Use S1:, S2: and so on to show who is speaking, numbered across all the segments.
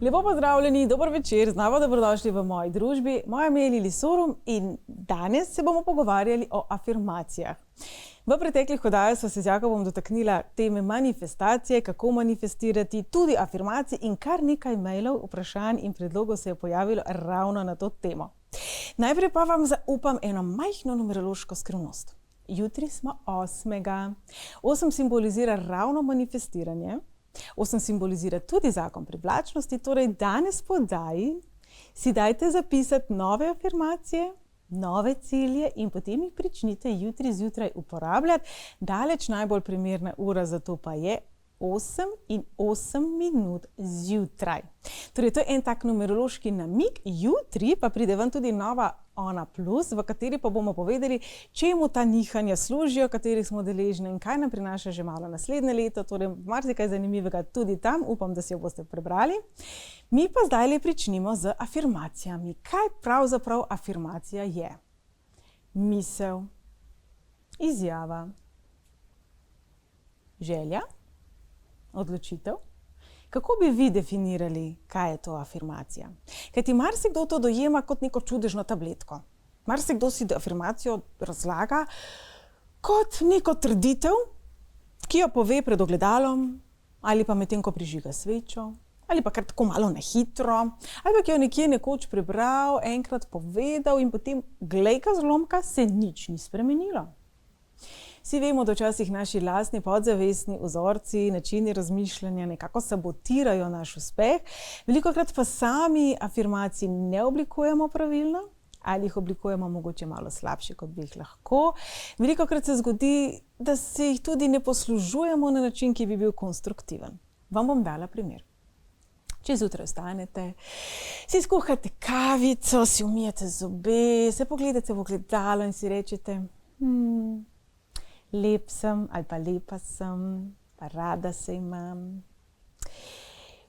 S1: Lepo pozdravljeni, dober večer, znova dobrodošli v moji družbi. Moje ime je Lili Sorum in danes se bomo pogovarjali o afirmacijah. V preteklih oddajah sva se z Jakobom dotaknila teme manifestacije, kako manifestirati, tudi afirmacij in kar nekaj mailov, vprašanj in predlogov se je pojavilo ravno na to temo. Najprej pa vam zaupam eno majhno numerološko skrivnost. Jutri smo 8. 8 simbolizira ravno manifestiranje. 8 simbolizira tudi zakon privlačnosti, torej danes po oddaji si dajte zapisati nove afirmacije, nove cilje in potem jih pričnite jutri zjutraj uporabljati. Daleč najbolj primerna ura za to pa je 8 in 8 minut zjutraj. Torej, to je en tak numerološki namig. Jutri pa pride ven tudi nova Ona Plus, v kateri pa bomo povedali, čemu ta nihanja služijo, katerih smo deležni in kaj nam prinaša že malo naslednje leto. Torej, marsikaj zanimivega tudi tam, upam, da si jo boste prebrali. Mi pa zdaj pričnimo z afirmacijami. Kaj pravzaprav afirmacija je? Misel, izjava, želja, odločitev. Kako bi vi definirali, kaj je to afirmacija? Kajti marsikdo to dojema kot neko čudežno tabletko. Marsikdo si afirmacijo razlaga kot neko trditev, ki jo pove pred ogledalom, ali pa medtem, ko prižiga svečo, ali pa kar tako malo na hitro, ali pa ki jo nekje nekoč prebral, enkrat povedal in potem, glejka zlomka, se nič ni spremenilo. Vsi vemo, da včasih naši lastni podzavestni vzorci, načini razmišljanja nekako sabotirajo naš uspeh. Velikokrat pa sami afirmacij ne oblikujemo pravilno ali jih oblikujemo mogoče malo slabše, kot bi jih lahko. Velikokrat se zgodi, da se jih tudi ne poslužujemo na način, ki bi bil konstruktiven. Vam bom dala primer. Če zjutraj vstanete, si skuhate kavico, si umijete zobe, se pogledate v ogledalo in si rečete lep sem ali pa lepa sem, pa rada se imam.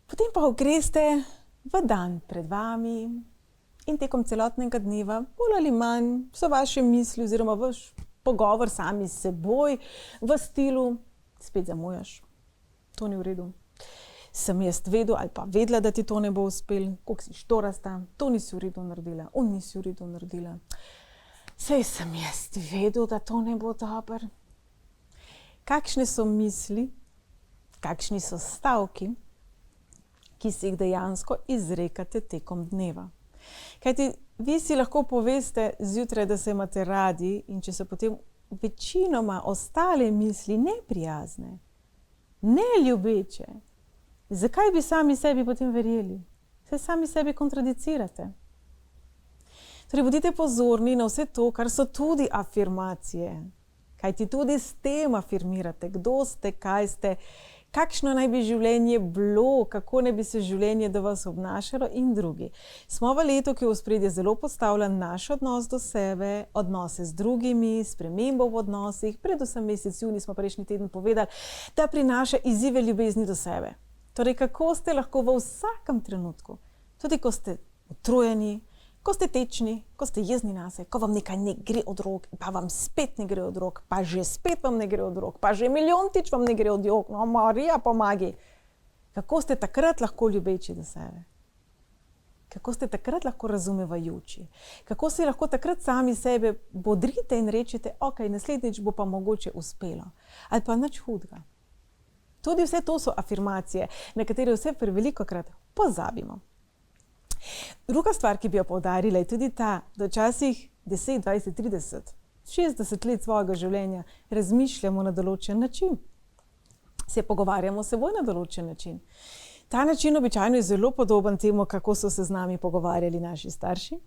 S1: Potem pa ogreste v dan pred vami in tekom celotnega dneva, bolj ali manj, so vaše misli oziroma vaš pogovor sami s seboj v stilu, spet zamujaš, to ni v redu. Sem jaz vedel ali pa vedela, da ti to ne bo uspel, koliko si štorasta, to nisi v redu naredila, nisi v redu naredila. Sej sem jaz vedel, da to ne bo dobro. Kakšne so misli, kakšni so stavki, ki si jih dejansko izrekate tekom dneva. Kajti vi si lahko poveste zjutraj, da se imate radi in če so potem večinoma ostale misli neprijazne, neljubeče, zakaj bi sami sebi potem verjeli? Saj sami sebi kontradicirate. Torej, bodite pozorni na vse to, kar so tudi afirmacije. Kajti tudi s tem afirmirate, kdo ste, kaj ste, kakšno naj bi življenje bilo, kako naj bi se življenje do vas obnašalo in drugi. Smo v letu, ki v ospredje zelo postavlja naš odnos do sebe, odnose z drugimi, spremembo v odnosih. Predvsem mesec junij smo prejšnji teden povedali, da prinaša izzive ljubezni do sebe. Torej, kako ste lahko v vsakem trenutku, tudi ko ste utrujeni, ko ste tečni, ko ste jezni nase, ko vam nekaj ne gre od rok, pa vam spet ne gre od rok, pa že spet vam ne gre od rok, pa že milijontič vam ne gre od rok, no Marija pomagi. Kako ste takrat lahko ljubeči do sebe? Kako ste takrat lahko razumevajoči? Kako se lahko takrat sami sebe bodrite in rečete, ok, naslednjič bo pa mogoče uspelo, ali pa nič hudega. Tudi vse to so afirmacije, na katere vse prevelikokrat pozabimo. Druga stvar, ki bi jo poudarila, je tudi ta, da včasih 10, 20, 30, 60 let svojega življenja razmišljamo na določen način. Se pogovarjamo s seboj na določen način. Ta način običajno je zelo podoben temu, kako so se z nami pogovarjali naši starši,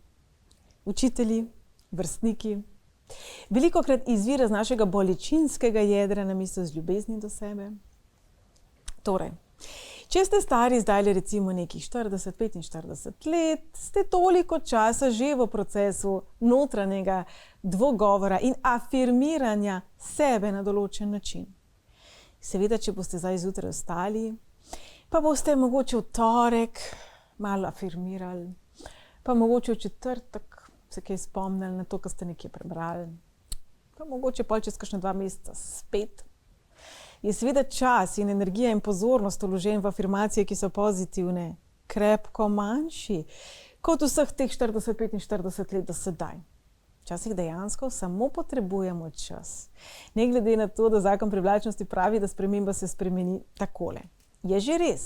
S1: učitelji, vrstniki. Velikokrat izvira z našega bolečinskega jedra namesto z ljubezni do sebe. Torej, če ste stari zdaj recimo nekih 40, 45 let, ste toliko časa že v procesu notranjega dvogovora in afirmiranja sebe na določen način. Seveda, če boste zdaj zjutraj vstali, pa boste mogoče v torek malo afirmirali, pa mogoče v četrtek se kaj spomnili na to, kar ste nekje prebrali, pa mogoče pol čez kakšne 2 meseca spet. Je seveda čas in energija in pozornost vložen v afirmacije, ki so pozitivne, krepko manjši kot vseh teh 40-45 let do sedaj. Včasih dejansko samo potrebujemo čas. Ne glede na to, da zakon privlačnosti pravi, da sprememba se spremeni takole. Je že res,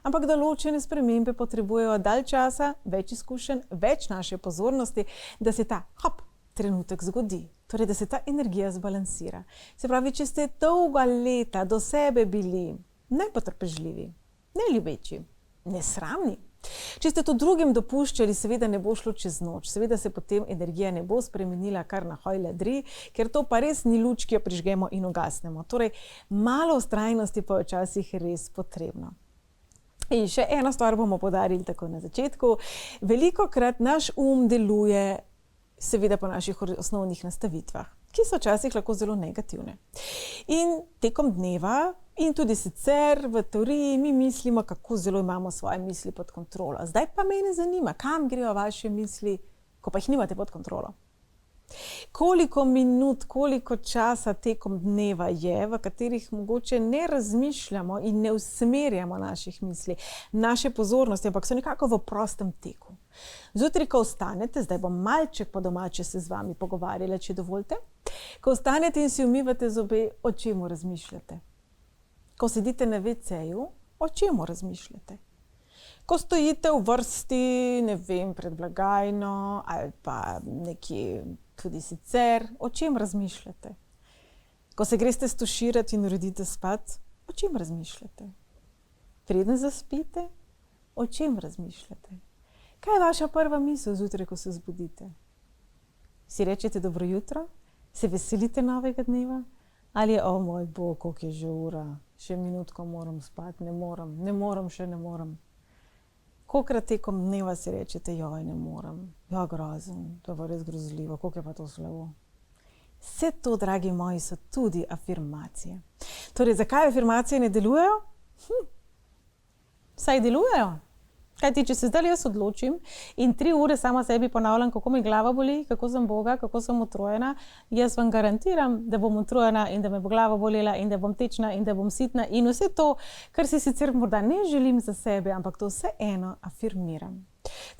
S1: ampak določene spremembe potrebujejo dalj časa, več izkušenj, več naše pozornosti, da se ta trenutek zgodi. Torej, da se ta energija zbalansira. Se pravi, če ste dolga leta do sebe bili nepotrpežljivi, neljubeči, nesramni, če ste to drugim dopuščali, seveda ne bo šlo čez noč, seveda se potem energija ne bo spremenila kar na hoj ladri, ker to pa res ni luč, ki jo prižgemo in ugasnemo. Torej, malo vztrajnosti pa je včasih res potrebno. In še eno stvar bomo poudarili tako na začetku. Velikokrat naš deluje seveda po naših osnovnih nastavitvah, ki so včasih lahko zelo negativne. In tekom dneva in tudi sicer v teoriji mi mislimo, kako zelo imamo svoje misli pod kontrolo. Zdaj pa mene zanima, kam grejo vaše misli, ko pa jih nimate pod kontrolo. Koliko minut, koliko časa tekom dneva je, v katerih mogoče ne razmišljamo in ne usmerjamo naših misli, naše pozornosti, ampak so nekako v prostem teku. Zjutraj, ko vstanete, zdaj bom malček po domače se z vami pogovarjala, če dovolite. Ko vstanete in si umivate zobe, o čemu razmišljate? Ko sedite na WC-ju, o čemu razmišljate? Ko stojite v vrsti, ne vem, pred blagajno ali pa nekje tudi sicer, o čem razmišljate? Ko se greste stuširati in uredite spat, o čem razmišljate? Preden zaspite, o čem razmišljate? Kaj je vaša prva misel zjutraj, ko se zbudite? Si rečete dobro jutro? Se veselite novega dneva? Ali je, o moj Bog, koliko je že ura, še minutko moram spati, ne morem. Kolikokrat tekom dneva si rečete, joj, ne morem, ja, grozen, to je res grozljivo, koliko je pa to slabo. Vse to, dragi moji, so tudi afirmacije. Torej, zakaj afirmacije ne delujejo? Saj delujejo. Kajti, če se zdaj jaz odločim in 3 ure sama sebi ponavljam, kako mi glava boli, kako sem boga, kako sem utrujena, jaz vam garantiram, da bom utrujena in da me bo glava bolela in da bom tečna in da bom sitna in vse to, kar si sicer morda ne želim za sebe, ampak to vseeno afirmiram.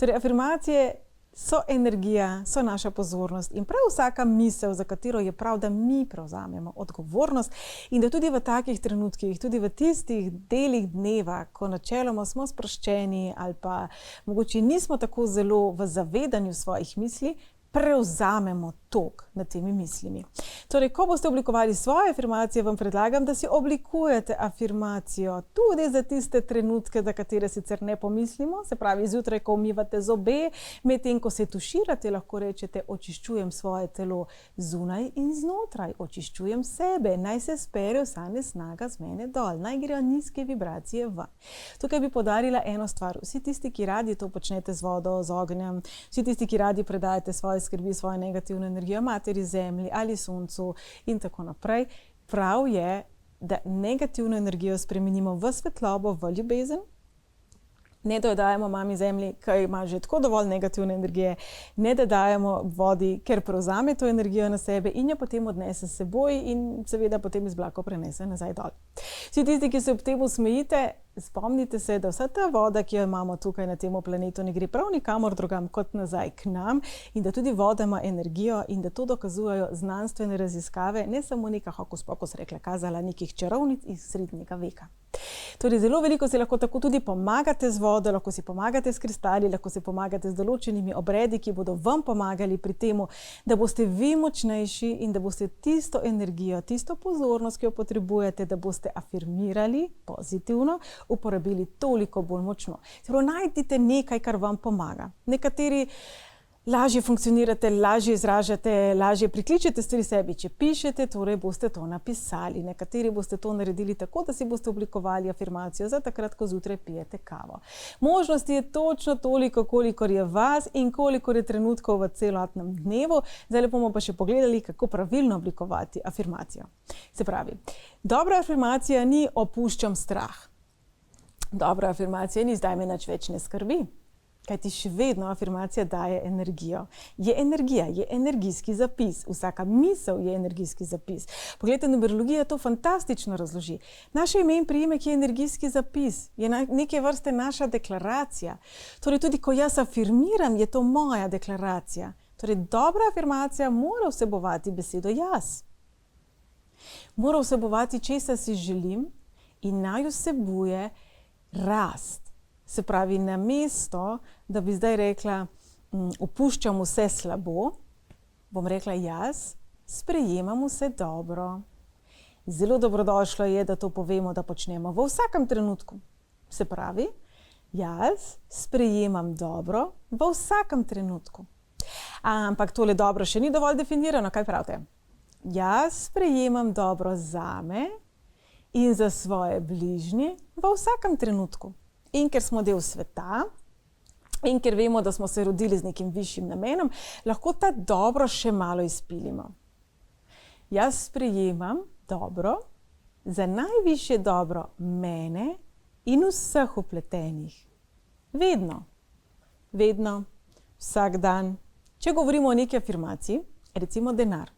S1: Torej, afirmacije so energija, so naša pozornost in prav vsaka misel, za katero je prav, da mi prevzamemo odgovornost in da tudi v takih trenutkih, tudi v tistih delih dneva, ko načeloma smo sproščeni ali pa mogoče nismo tako zelo v zavedanju svojih misli, prevzamemo tok nad temi mislimi. Torej, ko boste oblikovali svoje afirmacije, vam predlagam, da si oblikujete afirmacijo tudi za tiste trenutke, za katere sicer ne pomislimo, se pravi, zjutraj, ko umivate zobe, medtem ko se tuširate, lahko rečete, očiščujem svoje telo zunaj in znotraj, očiščujem sebe, naj se spere vsa nesnaga z mene dol, naj grejo nizke vibracije ven. Tukaj bi poudarila eno stvar, vsi tisti, ki radi to počnete z vodo, z ognjem, vsi tisti, ki radi predajate svoje skrbi, svojo negativno energijo materi zemlji ali soncu in tako naprej. Prav je, da negativno energijo spremenimo v svetlobo, v ljubezen. Ne dodajamo mami zemlji, ki ima že tako dovolj negativne energije, ne dodajamo vodi, ker prevzame to energijo na sebe in jo potem odnese s seboj in seveda potem iz blakov prenese nazaj dol. Vsi tisti, ki se ob tem smejite, spomnite se, da vsa ta voda, ki jo imamo tukaj na tem planetu, ne gre prav nikamor drugam kot nazaj k nam in da tudi voda ima energijo in da to dokazujejo znanstvene raziskave, ne samo neka hokus pokus rekla kazala nekih čarovnic iz srednjega veka. Torej, zelo veliko si lahko tako tudi pomagate z vodo, lahko si pomagate s kristali, lahko si pomagate z določenimi obredi, ki bodo vam pomagali pri temu, da boste vi močnejši in da boste tisto energijo, tisto pozornost, ki jo potrebujete, da boste afirmirali pozitivno, uporabili toliko bolj močno. Se pravi, najdite nekaj, kar vam pomaga. Nekateri lažje funkcionirate, lažje izražate, lažje prikličete stvari sebi, če pišete, torej boste to napisali. Nekateri boste to naredili tako, da si boste oblikovali afirmacijo za takrat, ko zjutraj pijete kavo. Možnosti je točno toliko, kolikor je vas in kolikor je trenutkov v celotnem dnevu. Zdaj bomo pa še pogledali, kako pravilno oblikovati afirmacijo. Se pravi, dobra afirmacija ni opuščam strah. Dobra afirmacija ni zdaj me nič več ne skrbi. Kajti še vedno afirmacija daje energijo. Je energija, je energijski zapis. Vsaka misel je energijski zapis. Poglejte, numerologija to fantastično razloži. Naše ime in priimek je energijski zapis. Je neke vrste naša deklaracija. Torej tudi, ko jaz afirmiram, je to moja deklaracija. Torej dobra afirmacija mora vsebovati besedo jaz. Mora vsebovati, česa si želim in naj vsebuje rast. Se pravi, namesto, da bi zdaj rekla, opuščam vse slabo, bom rekla jaz, sprejemam vse dobro. Zelo dobrodošlo je, da to povemo, da počnemo v vsakem trenutku. Se pravi, jaz sprejemam dobro v vsakem trenutku. Ampak tole dobro še ni dovolj definirano, kaj pravite? Jaz sprejemam dobro zame in za svoje bližnje v vsakem trenutku. In ker smo del sveta, in ker vemo, da smo se rodili z nekim višjim namenom, lahko ta dobro še malo izpilimo. Jaz sprejemam dobro za najvišje dobro mene in vseh vpletenih. Vedno, vedno, vsak dan. Če govorimo o neki afirmaciji, recimo denar.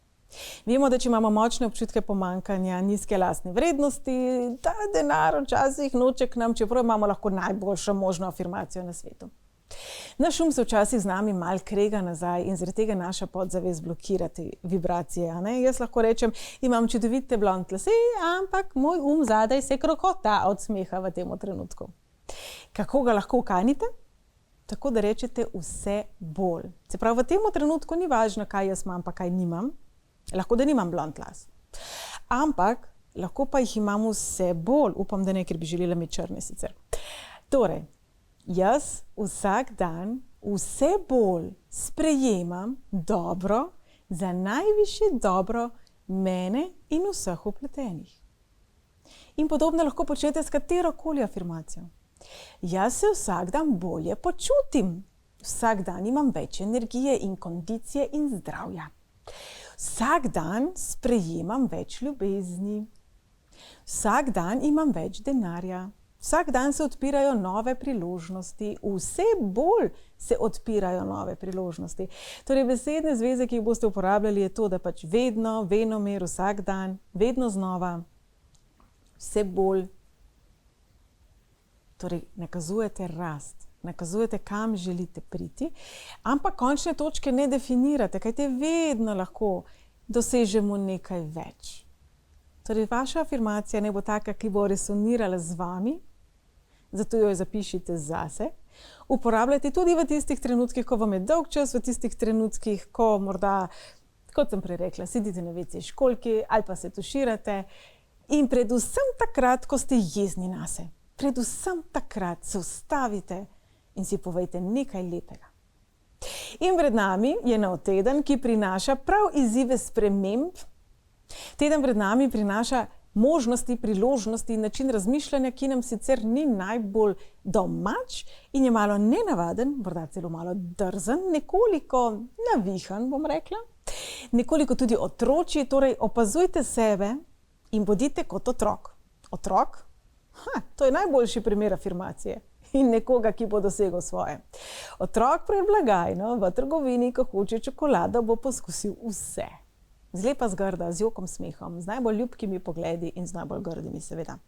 S1: Vemo, da če imamo močne občutke pomanjkanja, nizke lastne vrednosti, ta denar včasih noče k nam, čeprav imamo lahko najboljšo možno afirmacijo na svetu. Naš se včasih z nami malo krega nazaj in zaradi tega naša podzavest blokira te vibracije. Jaz lahko rečem, imam čudovite blond lase, ampak moj zadaj se krokota od smeha v tem trenutku. Kako ga lahko ukanite? Tako da rečete vse bolj. Se pravi, v tem trenutku ni važno, kaj jaz imam, pa kaj nimam. Lahko, da nimam blond las. Ampak, lahko pa jih imam vse bolj. Upam, da ne, ker bi želela imeti črne sicer. Torej, jaz vsak dan vse bolj sprejemam dobro za najvišje dobro mene in vseh vpletenih. In podobno lahko počnete s katerokoli afirmacijo. Jaz se vsak dan bolje počutim. Vsak dan imam več energije in kondicije in zdravja. Vsak dan sprejemam več ljubezni. Vsak dan imam več denarja. Vsak dan se odpirajo nove priložnosti. Vse bolj se odpirajo nove priložnosti. Torej, besedne zveze, ki jih boste uporabljali, je to, da pač vedno, venomer, vsak dan, vedno znova, vse bolj. Torej, nakazujete rast. Nakazujete, kam želite priti, ampak končne točke ne definirate, kajte vedno lahko dosežemo nekaj več. Torej, vaša afirmacija ne bo taka, ki bo resonirala z vami, zato jo zapišite zase. Uporabljajte tudi v tistih trenutkih, ko vam je dolg čas, v tistih trenutkih, ko morda, kot sem prej rekla, sedite na WC školjki ali pa se tuširate in predvsem takrat, ko ste jezni nase. Predvsem takrat se ustavite in si povejte nekaj lepega. In pred nami je nov teden, ki prinaša prav izzive sprememb. Teden pred nami prinaša možnosti, priložnosti in način razmišljanja, ki nam sicer ni najbolj domač in je malo nenavaden, morda celo malo drzen, nekoliko navihan, bom rekla, nekoliko tudi otročji, torej opazujte sebe in bodite kot otrok. Otrok? To je najboljši primer afirmacije. In nekoga, ki bo dosegel svoje. Otrok pred blagajno v trgovini, ko hoče čokolado, bo poskusil vse. Zlepa zgrda, z jokom smehom, z najbolj ljubkimi pogledi in z najbolj grdimi, seveda.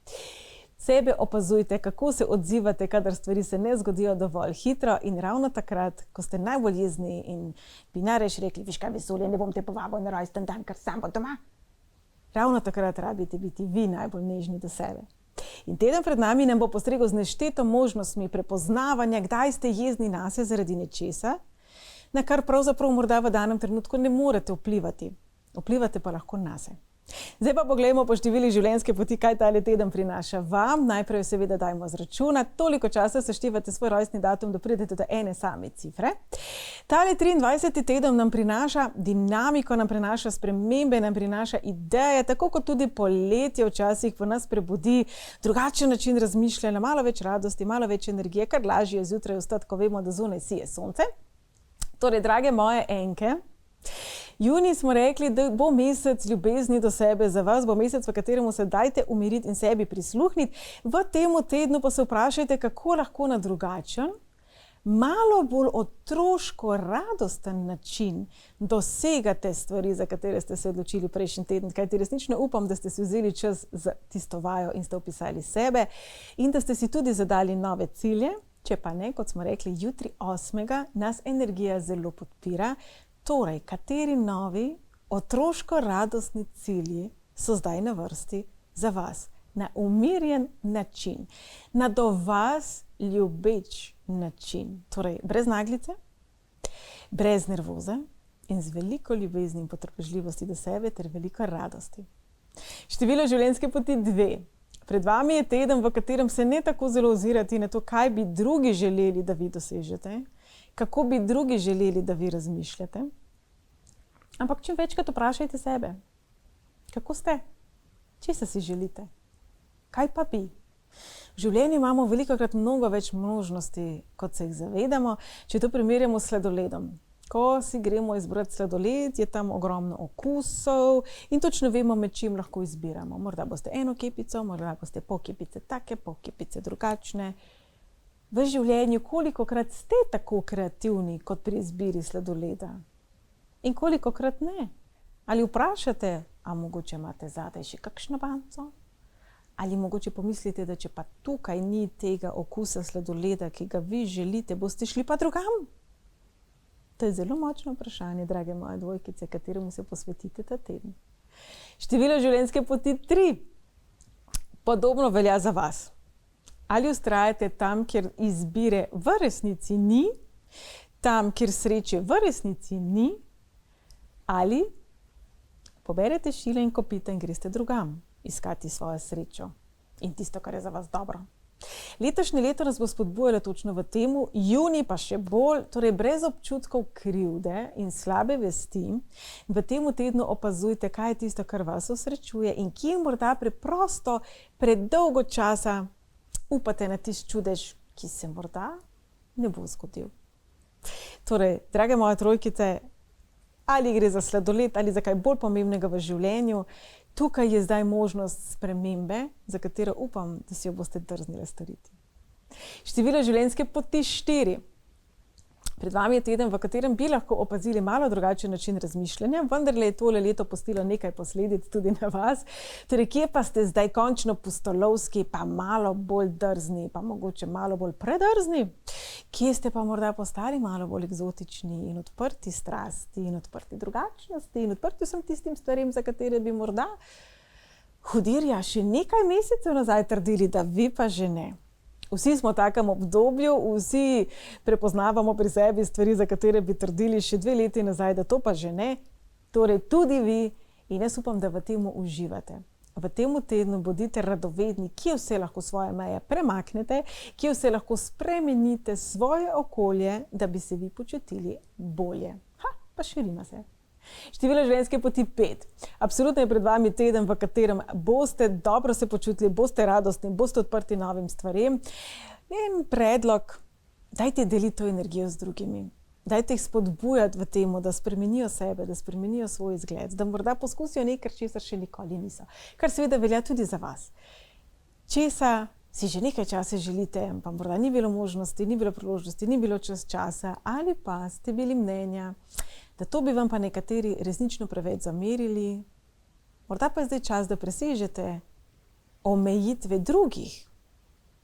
S1: Sebe opazujte, kako se odzivate, kadar stvari se ne zgodijo dovolj hitro in ravno takrat, ko ste najbolj jezni in bi najrajši rekli, viš kaj vesolje, ne bom te povabil na rojsten dan, ker sam bo doma. Ravno takrat rabite biti vi najbolj nežni do sebe. In teden pred nami nam bo postregel z nešteto možnostmi prepoznavanja, kdaj ste jezni nase zaradi nečesa, na kar pravzaprav morda v danem trenutku ne morete vplivati. Vplivate pa lahko nase. Zdaj pa poglejmo po številu življenjske poti, kaj tale teden prinaša vam. Najprej seveda dajmo zračunati. Toliko časa seštevate svoj rojstni datum, da pridete do ene same cifre. Tale 23. teden nam prinaša dinamiko, nam prinaša spremembe, nam prinaša ideje, tako kot tudi poletje včasih v nas prebudi drugačen način razmišljanja, malo več radosti, malo več energije, kar lažje je zjutraj vstati, ko vemo, da zunaj sije sonce. Torej, drage moje enke, junij smo rekli, da bo mesec ljubezni do sebe za vas, bo mesec, v katerem se dajte umiriti in sebi prisluhniti. V tem tednu pa se vprašajte, kako lahko na drugačen, malo bolj otroško radosten način dosegate stvari, za katere ste se odločili prejšnji teden, kajti resnično upam, da ste si vzeli čas za tisto vajo in ste opisali sebe in da ste si tudi zadali nove cilje. Če pa ne, kot smo rekli, jutri 8. nas energija zelo podpira. Torej, kateri novi otroško radostni cilji so zdaj na vrsti za vas? Na umirjen način, na do vas ljubeč način. Torej, brez naglice, brez nervoze in z veliko ljubezni in potrpežljivosti do sebe ter veliko radosti. Število življenjske poti 2. Pred vami je teden, v katerem se ne tako zelo ozirati na to, kaj bi drugi želeli, da vi dosežete, kako bi drugi želeli, da vi razmišljate. Ampak čim večkrat vprašajte sebe, kako ste, česa si želite, kaj pa bi. V življenju imamo velikokrat mnogo več možnosti, kot se jih zavedamo, če to primerjamo s sladoledom. Ko si gremo izbrati sladoled, je tam ogromno okusov in točno vemo, med čim lahko izbiramo. Morda boste eno kepico, morda boste pol kepice take, pol kepice drugačne. V življenju kolikokrat ste tako kreativni, kot pri izbiri sladoleda? In kolikokrat ne? Ali vprašate, a mogoče imate zadaj še kakšno banco? Ali mogoče pomislite, da če pa tukaj ni tega okusa sladoleda, ki ga vi želite, boste šli pa drugam? To je zelo močno vprašanje, drage moje dvojkice, kateremu se posvetite ta teden. Število življenjske poti 3. Podobno velja za vas. Ali vztrajate tam, kjer izbire v resnici ni, tam, kjer sreče v resnici ni, ali poberete šile in kopita in greste drugam iskati svojo srečo in tisto, kar je za vas dobro. Letošnje leto nas bo spodbujalo točno v temu, junij pa še bolj, torej brez občutkov krivde in slabe vesti. V temu tednu opazujte, kaj je tisto, kar vas osrečuje in kje morda preprosto predolgo časa upate na tisti čudež, ki se morda ne bo zgodil. Torej, drage moje trojkice, ali gre za sladoled ali za kaj bolj pomembnega v življenju, tukaj je zdaj možnost spremembe, za katero upam, da si jo boste drznile storiti. Število življenjske poti 4. Pred vami je teden, v katerem bi lahko opazili malo drugačen način razmišljanja, vendar je tole leto pustilo nekaj posledic tudi na vas. Torej, kje pa ste zdaj končno pustolovski, pa malo bolj drzni, pa mogoče malo bolj predrzni? Kje ste pa morda postali malo bolj egzotični in odprti strasti in odprti drugačnosti in odprti vsem tistim stvarem, za katere bi morda hudirja še nekaj mesecev nazaj trdili, da vi pa že ne. Vsi smo v takem obdobju, vsi prepoznavamo pri sebi stvari, za katere bi trdili še 2 leti nazaj, da to pa že ne. Torej tudi vi in jaz upam, da v temu uživate. V temu tednu bodite radovedni, kje vse lahko svoje meje premaknete, kje vse lahko spremenite svoje okolje, da bi se vi počutili bolje. Pa širimo se. Število življenjske poti 5. Absolutno je pred vami teden, v katerem boste dobro se počutili, boste radostni, boste odprti novim stvarem. In predlog, dajte deliti to energijo z drugimi. Dajte jih spodbujati v temu, da spremenijo sebe, da spremenijo svoj izgled, da morda poskusijo nekaj, česar še nikoli niso. Kar seveda velja tudi za vas. Česa si že nekaj časa želite, pa morda ni bilo možnosti, ni bilo priložnosti, ni bilo časa, ali pa ste bili mnenja, da to bi vam pa nekateri resnično preveč zamerili. Morda pa je zdaj čas, da presežete omejitve drugih,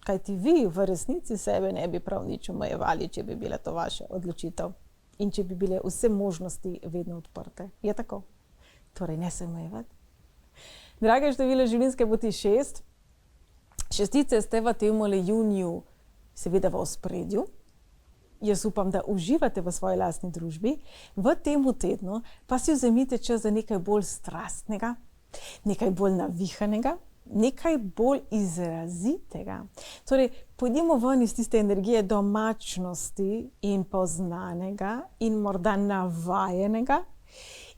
S1: kajti vi v resnici sebe ne bi prav nič omejevali, če bi bila to vaša odločitev in če bi bile vse možnosti vedno odprte. Je tako? Torej, ne se omejevati. Drage število življenjske poti 6. Šestice ste v temole juniju seveda v ospredju. Jaz upam, da uživate v svoji lastni družbi. V temu tednu pa si vzemite čas za nekaj bolj strastnega, nekaj bolj navihanega, nekaj bolj izrazitega. Torej, pojdimo ven iz tiste energije domačnosti in poznanega in morda navajenega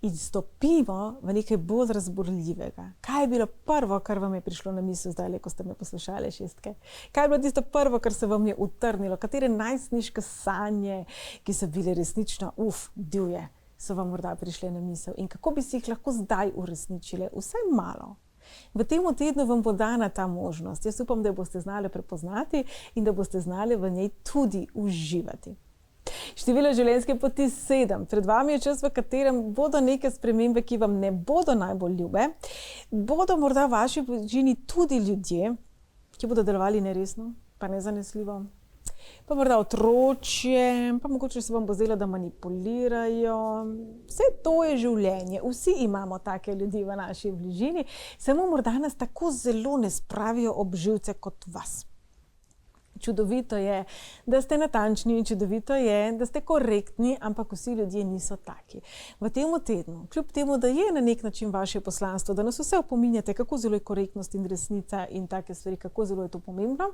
S1: in stopimo v nekaj bolj razburljivega. Kaj je bilo prvo, kar vam je prišlo na misel zdaj, ko ste me poslušali šestke? Kaj je bilo tisto prvo, kar se vam je utrnilo? Katere najstniške sanje, ki so bile resnično, divje, so vam morda prišle na misel? In kako bi si jih lahko zdaj uresničile? Vsaj malo. V tem tednu vam bo dana ta možnost. Jaz upam, da jo boste znali prepoznati in da boste znali v njej tudi uživati. Število življenjske poti 7. Pred vami je čas, v katerem bodo neke spremembe, ki vam ne bodo najbolj ljube. Bodo morda v vaši bližini tudi ljudje, ki bodo delovali neresno, pa nezanesljivo. Pa morda otročje, pa mogoče se vam bo zdelo, da manipulirajo. Vse to je življenje. Vsi imamo take ljudi v naši bližini, samo morda nas tako zelo ne spravijo ob živce kot vas. Čudovito je, da ste natančni, čudovito je, da ste korektni, ampak vsi ljudje niso taki. V tem tednu, kljub temu, da je na nek način vaše poslanstvo, da nas vse opominjate, kako zelo je korektnost in resnica in take stvari, kako zelo je to pomembno,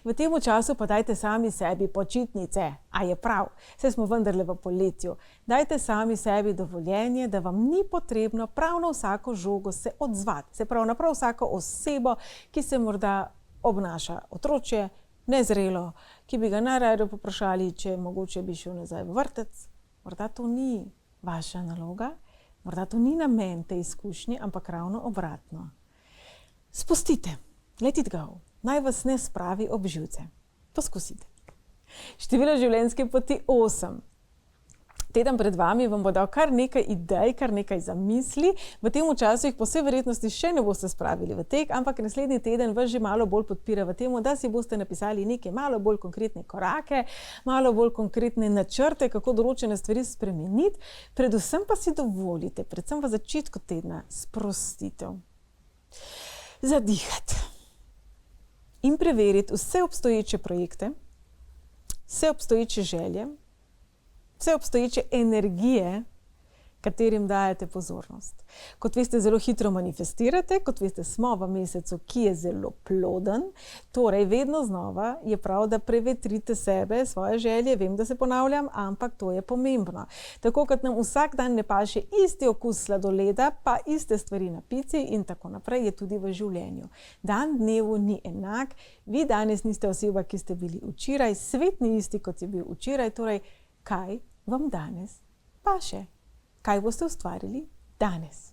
S1: v tem času pa dajte sami sebi počitnice. A je prav, saj smo vendarle v poletju. Dajte sami sebi dovoljenje, da vam ni potrebno prav na vsako žogo se odzvati. Se pravi, na prav vsako osebo, ki se morda obnaša otročje, nezrelo, ki bi ga najraje poprašali, če mogoče bi šel nazaj v vrtec. Morda to ni vaša naloga, morda to ni namen te izkušnje, ampak ravno obratno. Spustite, let it go, naj vas ne spravi ob živce. Poskusite. Število življenjske poti 8. Teden pred vami vam bo dal kar nekaj idej, kar nekaj zamisli. V tem času jih po vsej verjetnosti še ne boste spravili v tek, ampak naslednji teden vas že malo bolj podpira v tem, da si boste napisali neke malo bolj konkretne korake, malo bolj konkretne načrte, kako določene stvari spremeniti. Predvsem pa si dovolite, predvsem v začetku tedna, sprostitev. Zadihati. In preveriti vse obstoječe projekte, vse obstoječe želje, vse obstoječe energije, katerim dajete pozornost. Kot veste, zelo hitro manifestirate, kot veste, smo v mesecu, ki je zelo ploden, torej vedno znova je prav, da prevetrite sebe, svoje želje, vem, da se ponavljam, ampak to je pomembno. Tako kot nam vsak dan ne paše isti okus sladoleda, pa iste stvari na pici in tako naprej je tudi v življenju. Dan dnevu ni enak, vi danes niste oseba, ki ste bili včeraj, svet ni isti, kot je bil včeraj, torej kaj vam danes paše? Kaj boste ustvarili danes?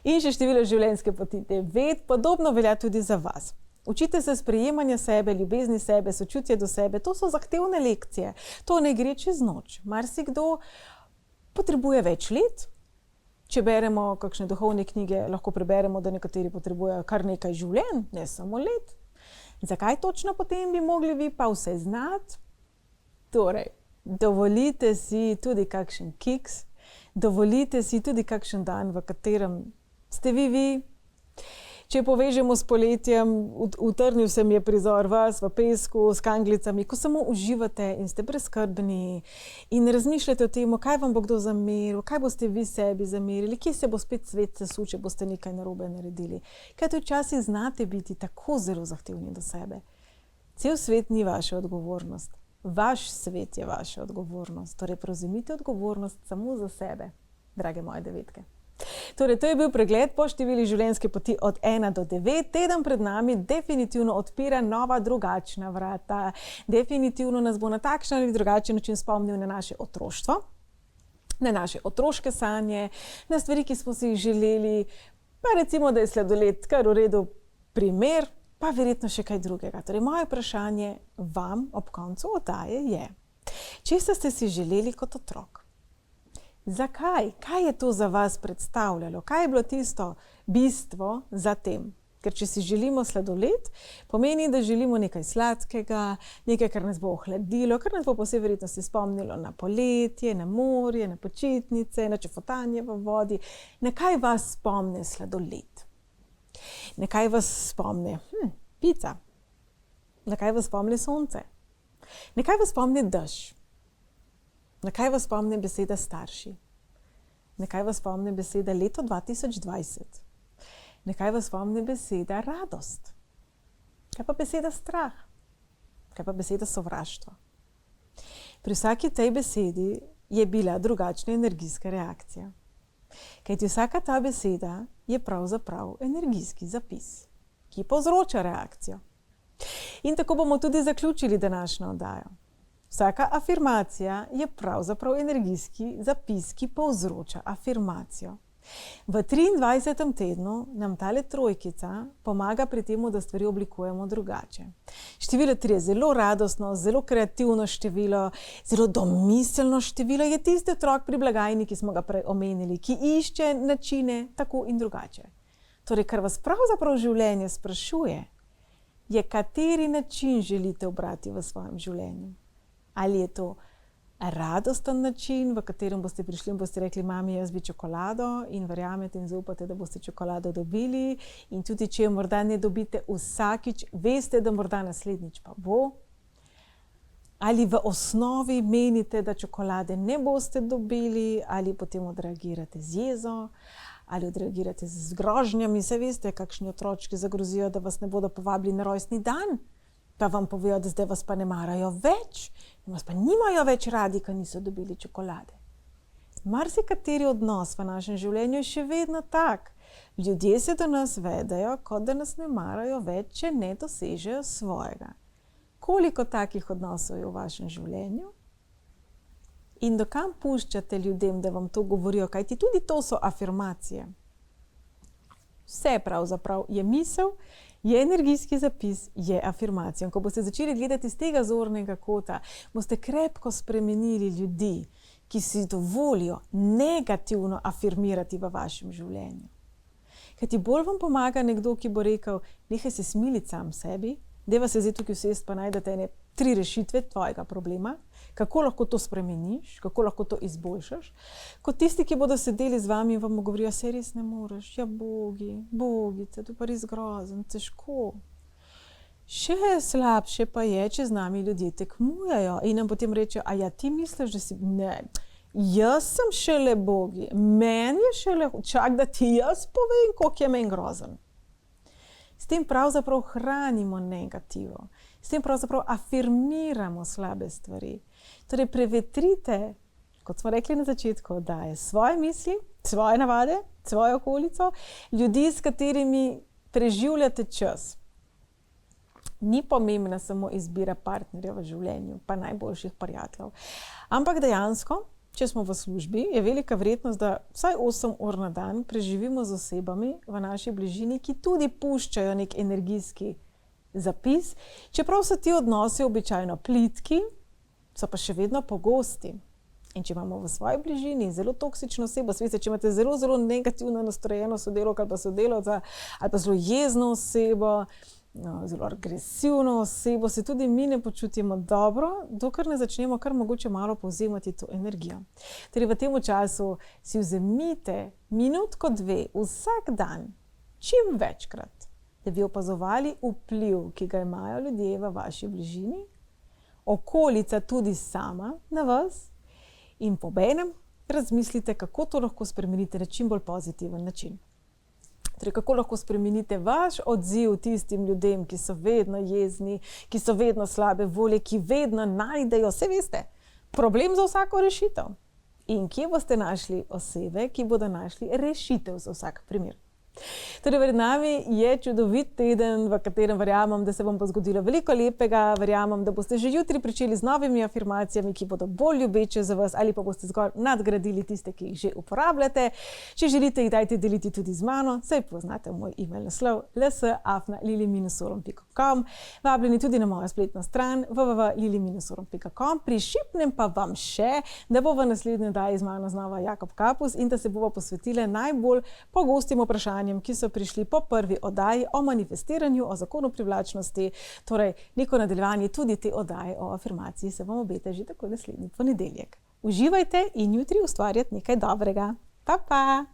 S1: In še število življenjske poti 9, podobno velja tudi za vas. Učite se sprejemanja sebe, ljubezni sebe, sočutje do sebe. To so zahtevne lekcije. To ne gre čez noč. Marsikdo potrebuje več let. Če beremo kakšne duhovne knjige, lahko preberemo, da nekateri potrebujejo kar nekaj življenj, ne samo let. Zakaj točno potem bi mogli vi pa vse znati? Torej, dovolite si tudi kakšen kiks, dovolite si tudi kakšen dan, v katerem ste vi. Če povežemo s poletjem, utrnil se mi je prizor vas v pesku s kanglicami, ko samo uživate in ste brezskrbni in razmišljate o tem, kaj vam bo kdo zameril, kaj boste vi sebi zamerili, kje se bo spet svet sesul, če boste nekaj narobe naredili. Kajti včasih znate biti tako zelo zahtevni do sebe. Cel svet ni vaša odgovornost. Vaš svet je vaša odgovornost. Torej, prevzemite odgovornost samo za sebe, drage moje devetke. Torej, to je bil pregled po številu življenjske poti od 1 do 9. Teden pred nami definitivno odpira nova, drugačna vrata. Definitivno nas bo na takšen ali drugačen način spomnil na naše otroštvo, na naše otroške sanje, na stvari, ki smo si jih želeli, pa recimo, da je sladoled kar v redu primer, pa verjetno še kaj drugega. Torej, moje vprašanje vam ob koncu oddaje je, česa ste si želeli kot otrok? Zakaj? Kaj je to za vas predstavljalo? Kaj je bilo tisto bistvo za tem? Ker če si želimo sladoled, pomeni, da želimo nekaj sladkega, nekaj, kar nas bo ohladilo, kar nas bo po vsej verjetnosti spomnilo na poletje, na morje, na počitnice, na čofotanje v vodi. Na kaj vas spomne sladoled? Na kaj vas spomne pica? Na kaj vas spomne sonce? Na kaj vas spomne dež? Na kaj vas spomne beseda starši? Na kaj vas spomne beseda leto 2020? Na kaj vas spomne beseda radost? Kaj pa beseda strah? Kaj pa beseda sovraštvo? Pri vsaki tej besedi je bila drugačna energijska reakcija. Kajti vsaka ta beseda je pravzaprav energijski zapis, ki povzroča reakcijo. In tako bomo tudi zaključili današnjo oddajo. Vsaka afirmacija je pravzaprav energijski zapis, ki povzroča afirmacijo. V 23. tednu nam tale trojkica pomaga pri tem, da stvari oblikujemo drugače. Število 3 je zelo radostno, zelo kreativno število, zelo domiselno število, je tisti otrok pri blagajni, ki smo ga prej omenili, ki išče načine tako in drugače. Torej, kar vas pravzaprav življenje sprašuje, je, kateri način želite ubrati v svojem življenju. Ali je to radosten način, v katerem boste prišli in boste rekli, mami, jaz bi čokolado, in verjamete in zaupate, da boste čokolado dobili, in tudi če jo morda ne dobite vsakič, veste, da morda naslednjič pa bo. Ali v osnovi menite, da čokolade ne boste dobili, ali potem odreagirate z jezo, ali odreagirate z grožnjami. Saj veste, kakšni otročki zagrozijo, da vas ne bodo povabili na rojstni dan, pa vam povejo, da zdaj vas pa ne marajo več, in vas pa nimajo več radi, ker niso dobili čokolade. Marsikateri odnos v našem življenju je še vedno tak. Ljudje se do nas vedejo, kot da nas ne marajo več, če ne dosežejo svojega. Koliko takih odnosov je v vašem življenju? In dokam puščate ljudem, da vam to govorijo, kajti tudi to so afirmacije. Vse pravzaprav je misel, je energijski zapis, je afirmacija. In ko boste začeli gledati z tega zornega kota, boste krepko spremenili ljudi, ki si dovolijo negativno afirmirati v vašem življenju. Kajti bolj vam pomaga nekdo, ki bo rekel, nehaj se smiliti sam sebi, deva se zdaj tukaj usesti pa najdete 3 rešitve tvojega problema, kako lahko to spremeniš, kako lahko to izboljšaš, kot tisti, ki bodo sedeli z vami in vam govorijo, se res ne moreš, ja bogice, to je pa res grozen, težko. Še slabše pa je, če z nami ljudje tekmujejo in nam potem rečejo, a ja, ti misliš, da si, ne, jaz sem šele bogi, meni je šele, čak da ti jaz povem, koliko je meni grozen. S tem pravzaprav hranimo negativo, s tem pravzaprav afirmiramo slabe stvari. Torej, prevetrite, kot smo rekli na začetku oddaje, svoje misli, svoje navade, svojo okolico, ljudi, s katerimi preživljate čas. Ni pomembna samo izbira partnerja v življenju, pa najboljših prijateljev. Ampak dejansko, če smo v službi, je velika verjetnost, da vsaj 8 ur na dan preživimo z osebami v naši bližini, ki tudi puščajo nek energijski zapis. Čeprav so ti odnosi običajno plitki, so pa še vedno pogosti. In če imamo v svoji bližini zelo toksično osebo, svete, če imate zelo, zelo negativno nastrojeno sodelavko ali pa sodelavca, ali pa zelo jezno osebo, zelo agresivno osebo, se tudi mi ne počutimo dobro, dokler ne začnemo kar mogoče malo povzemati to energijo. Torej v tem času si vzemite minutko 2 vsak dan, čim večkrat, da bi opazovali vpliv, ki ga imajo ljudje v vaši bližini, okolica tudi sama na vas, in pobenem razmislite, kako to lahko spremenite na čim bolj pozitiven način. Torej, kako lahko spremenite vaš odziv tistim ljudem, ki so vedno jezni, ki so vedno slabe volje, ki vedno najdejo, saj veste, problem za vsako rešitev. In kje boste našli osebe, ki bodo našli rešitev za vsak primer. Torej, pred nami je čudovit teden, v katerem verjamem, da se vam bo zgodilo veliko lepega, verjamem, da boste že jutri pričeli z novimi afirmacijami, ki bodo bolj ljubeče za vas, ali pa boste zgolj nadgradili tiste, ki jih že uporabljate. Če želite, jih dajte deliti tudi z mano, saj poznate moj e-mail naslov ls@lili-sorom.com. Vabljeni tudi na mojo spletno stran www.lili-sorom.com. Prišipnem pa vam še, da bo v naslednji oddaji z mano znova Jakob Kapus in da se bova posvetile najbolj pogostim vprašanjem, ki so prišli po prvi oddaji o manifestiranju, o zakonu privlačnosti, torej neko nadaljevanje tudi te oddaje o afirmaciji se vam obeta že tako naslednji ponedeljek. Uživajte in jutri ustvarjati nekaj dobrega. Pa, pa!